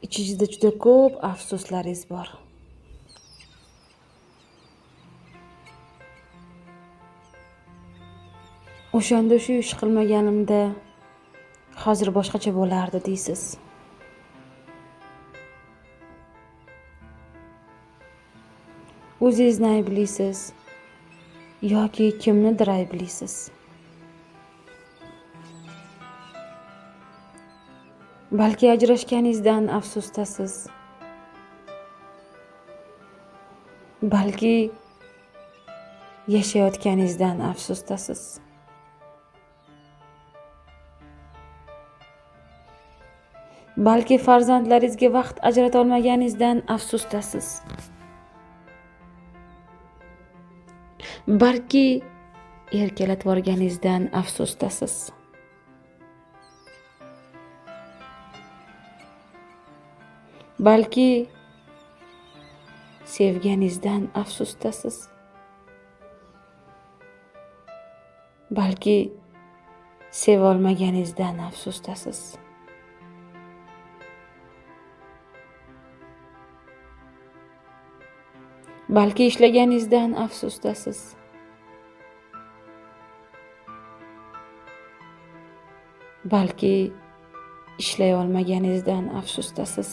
ichingizda juda ko'p afsuslaringiz bor. O'shanda shu ish qilmaganimda hozir boshqacha bo'lardi deysiz. O'zingizni ayblaysiz yoki kimnidir ayblaysiz. Balki ajrashganingizdan afsusdasiz. Balki yashayotganingizdan afsusdasiz. Balki farzandlaringizga vaqt ajrata olmaganingizdan afsusdasiz. Balki erkalatib yuborganingizdan afsusdasiz. Balki sevganingizdan afsusdasiz. Balki seva olmaganingizdan afsusdasiz. Balki ishlaganingizdan afsusdasiz. Balki ishlay olmaganingizdan afsusdasiz.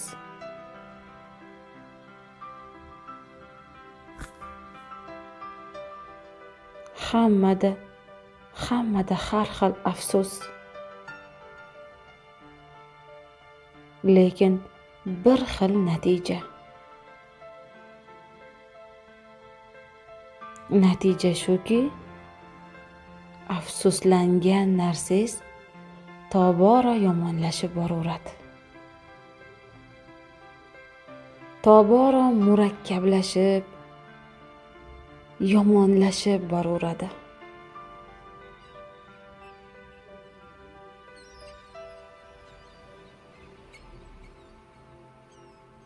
Hammada har xil afsus. Lekin bir xil natija. Natija shuki, afsuslangan narsangiz tobora yomonlashib boraveradi. Tobora murakkablashib, yomonlashib boraveradi.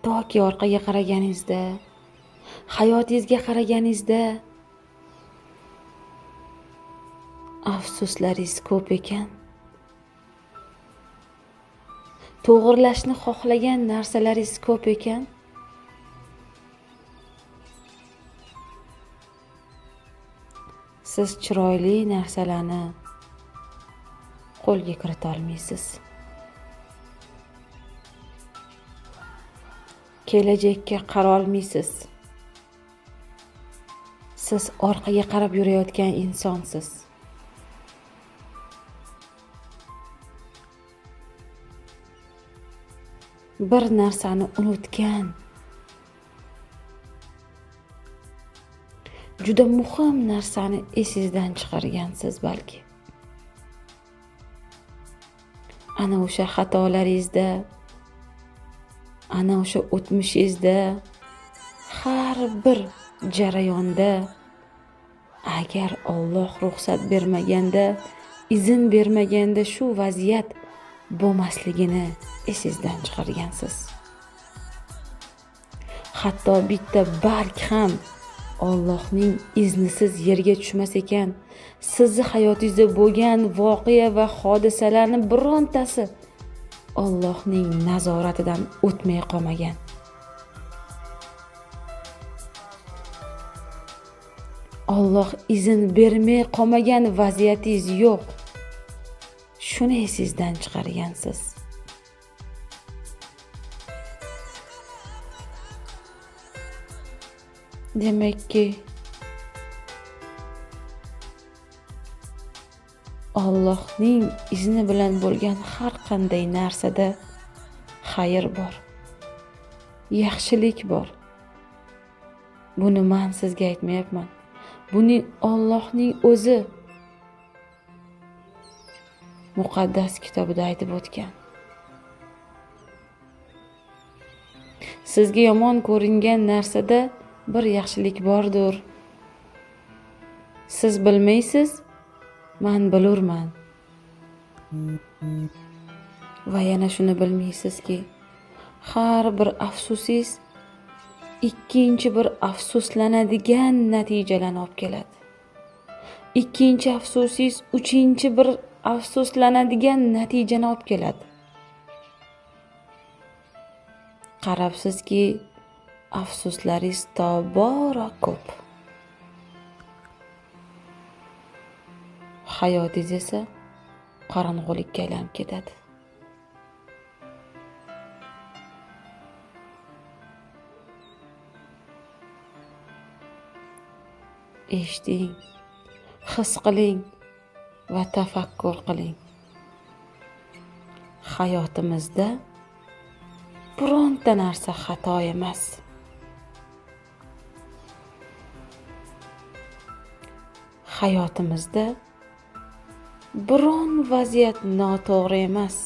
Toki orqaga qaraganingizda, hayotingizga qaraganingizda afsuslaringiz ko'p ekan. To'g'rilashni xohlagan narsalaringiz ko'p ekan. Siz chiroyli narsalarni qo'lga kirita olmaysiz. Kelajakka qara olmaysiz. Siz orqaga qarab yurayotgan insonsiz. Bir narsani unutgan, juda muhim narsani esingizdan chiqargansiz balki. Ana o'sha xatolaringizda, ana o'sha o'tmishingizda, har bir jarayonda agar Alloh ruxsat bermaganda, izn bermaganda shu vaziyat bo'lmasligini esingizdan chiqargansiz. Hatto bitta barg ham Allohning iznisiz yerga tushmas ekan, sizni hayotingizda bo'lgan voqea va hodisalarni birontasi Allohning nazoratidan o'tmay qolmagan. Alloh izn bermay qolmagan vaziyatingiz yo'q. Shuni esingizdan chiqargansiz. Demakki, Allohning izni bilan bo'lgan har qanday narsada xayr bor, yaxshilik bor. Buni men sizga aytmayapman. Buni Allohning o'zi muqaddas kitobida aytib o'tgan. Sizga yomon ko'ringan narsada bir yaxshilik bordir. Siz bilmaysiz, men bilurman. Va yana shuni bilmaysizki, har bir afsusingiz ikkinchi bir afsuslanadigan natijalarni olib keladi. Ikkinchi afsusingiz uchinchi bir afsuslanadigan natijani olib keladi. qarabsizki, afsuslaringiz tobora ko'p. Hayotingiz esa qorong'ulikka aylanib ketadi. Eshiting, his qiling va tafakkur qiling. Hayotimizda bironta narsa xato emas. Hayotimizda biron vaziyat noto'g'ri emas.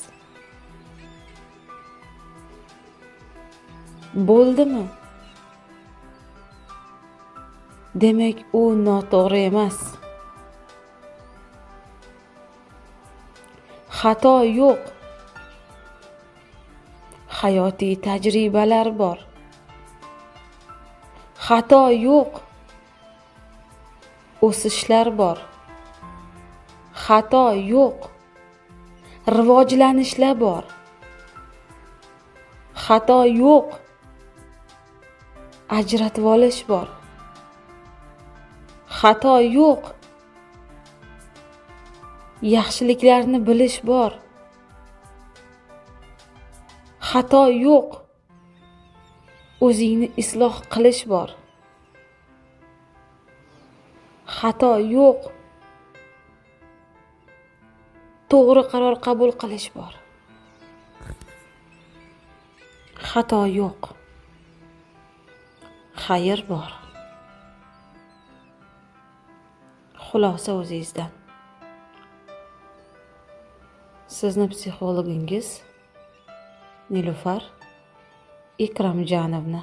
Bo'ldimi? Demak, u noto'g'ri emas. Xato yo'q. Hayotiy tajribalar bor. Xato yo'q. O'sishlar bor. Xato yo'q. Rivojlanishlar bor. Xato yo'q. Ajratib olish bor. Xato yo'q. Yaxshiliklarni bilish bor. Xato yo'q. O'zingni isloh qilish bor. Xato yo'q. To'g'ri qaror qabul qilish bor. Xato yo'q. Xayr bor. Xulosa o'zingizdan. Sizni psixologingiz Nilufar Ikramjonovna.